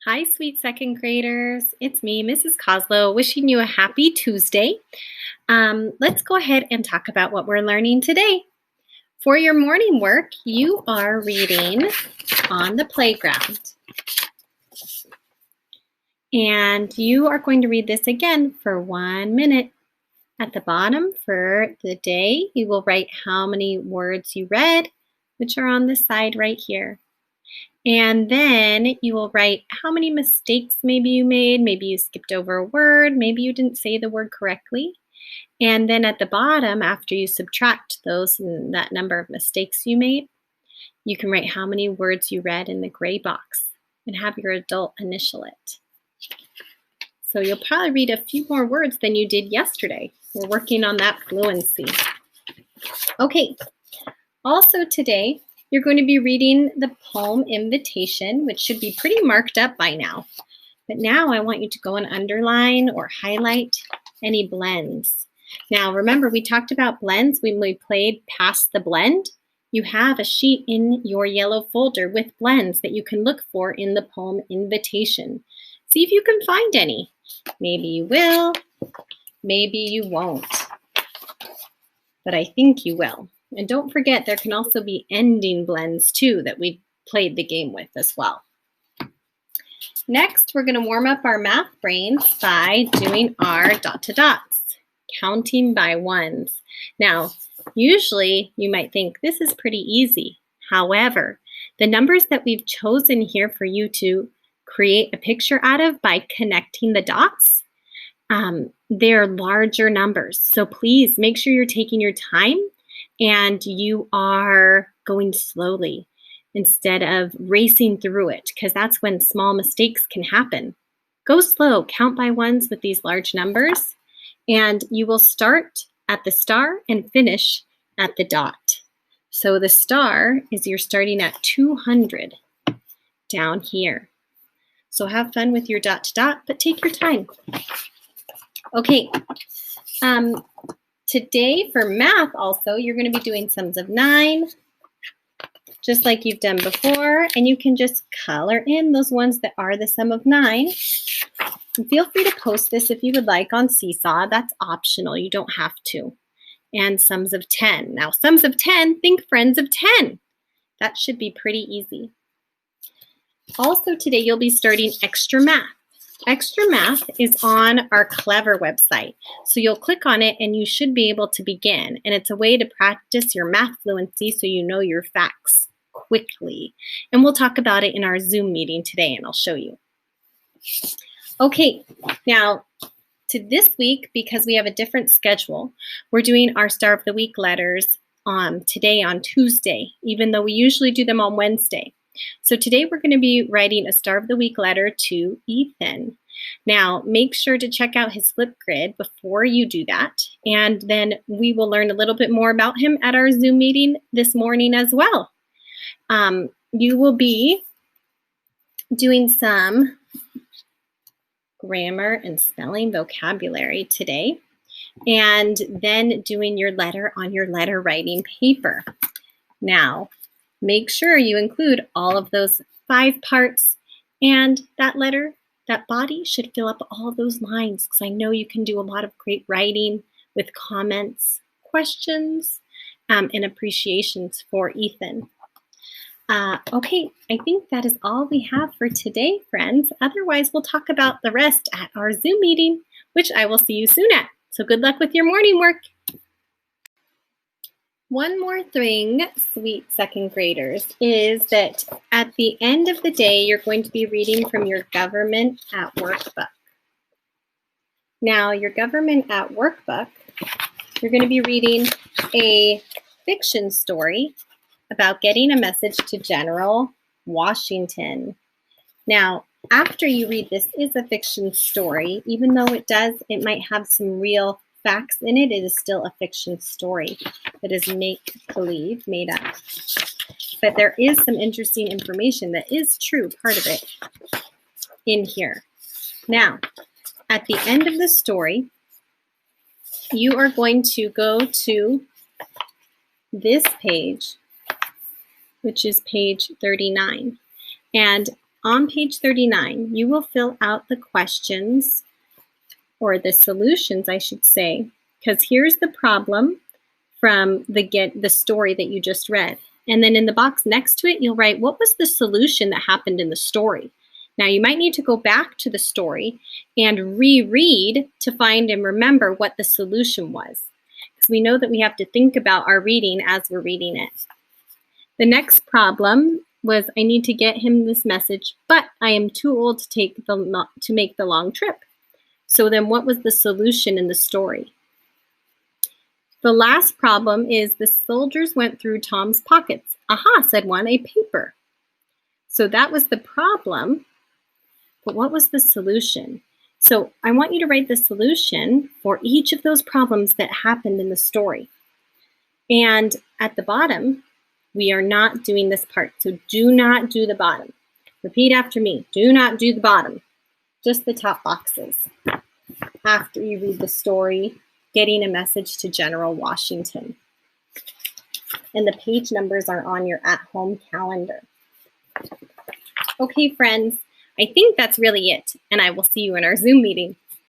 Hi, sweet second graders. It's me, Mrs. Coslow, wishing you a happy Tuesday. Let's go ahead and talk about what we're learning today. For your morning work, you are reading On the Playground. And you are going to read this again for 1 minute. At the bottom for the day, you will write how many words you read, which are on the side right here. And then you will write how many mistakes maybe you made. Maybe you skipped over a word. Maybe you didn't say the word correctly. And then at the bottom, after you subtract that number of mistakes you made, you can write how many words you read in the gray box and have your adult initial it. So you'll probably read a few more words than you did yesterday. We're working on that fluency. Okay, also today, you're going to be reading the poem Invitation, which should be pretty marked up by now. But now I want you to go and underline or highlight any blends. Now remember, we talked about blends when we played Pass the Blend. You have a sheet in your yellow folder with blends that you can look for in the poem Invitation. See if you can find any. Maybe you will, maybe you won't. But I think you will. And don't forget, there can also be ending blends too that we played the game with as well. Next, we're going to warm up our math brains by doing our dot-to-dots, counting by ones. Now, usually you might think this is pretty easy. However, the numbers that we've chosen here for you to create a picture out of by connecting the dots, they're larger numbers. So please make sure you're taking your time and you are going slowly instead of racing through it, because that's when small mistakes can happen. Go slow, count by ones with these large numbers, and you will start at the star and finish at the dot. So the star is you're starting at 200 down here. So have fun with your dot to dot, but take your time. Okay. Today for math also, you're going to be doing sums of 9, just like you've done before, and you can just color in those ones that are the sum of 9. And feel free to post this if you would like on Seesaw. That's optional. You don't have to. And sums of 10. Now, sums of 10, think friends of 10. That should be pretty easy. Also today, you'll be starting extra math. Extra Math is on our Clever website. So you'll click on it and you should be able to begin. And it's a way to practice your math fluency so you know your facts quickly. And we'll talk about it in our Zoom meeting today and I'll show you. Okay, now to this week, because we have a different schedule, we're doing our Star of the Week letters today on Tuesday, even though we usually do them on Wednesday. So today we're going to be writing a Star of the Week letter to Ethan. Now, make sure to check out his Flipgrid before you do that. And then we will learn a little bit more about him at our Zoom meeting this morning as well. You will be doing some grammar and spelling vocabulary today, and then doing your letter on your letter writing paper. Now, make sure you include all of those 5 parts, and that letter, that body should fill up all those lines, because I know you can do a lot of great writing with comments, questions, and appreciations for Ethan. Okay, I think that is all we have for today, friends. Otherwise, we'll talk about the rest at our Zoom meeting, which I will see you soon at. So good luck with your morning work. One more thing, sweet second graders, is that at the end of the day, you're going to be reading from your Government at Work book. Now, your Government at Work book, you're going to be reading a fiction story about getting a message to General Washington. Now, after you read this is a fiction story, even though it might have some real facts in it, it is still a fiction story that is make-believe, made up. But there is some interesting information that is true, part of it, in here. Now, at the end of the story, you are going to go to this page, which is page 39. And on page 39, you will fill out the questions, or the solutions, I should say, because here's the problem from the story that you just read. And then in the box next to it, you'll write, what was the solution that happened in the story? Now, you might need to go back to the story and reread to find and remember what the solution was, because we know that we have to think about our reading as we're reading it. The next problem was, I need to get him this message, but I am too old to make the long trip. So then what was the solution in the story? The last problem is, the soldiers went through Tom's pockets. Aha, said one, a paper. So that was the problem, but what was the solution? So I want you to write the solution for each of those problems that happened in the story. And at the bottom, we are not doing this part, so do not do the bottom. Repeat after me, do not do the bottom, just the top boxes. After you read the story, Getting a Message to General Washington. And the page numbers are on your at-home calendar. Okay, friends, I think that's really it, and I will see you in our Zoom meeting.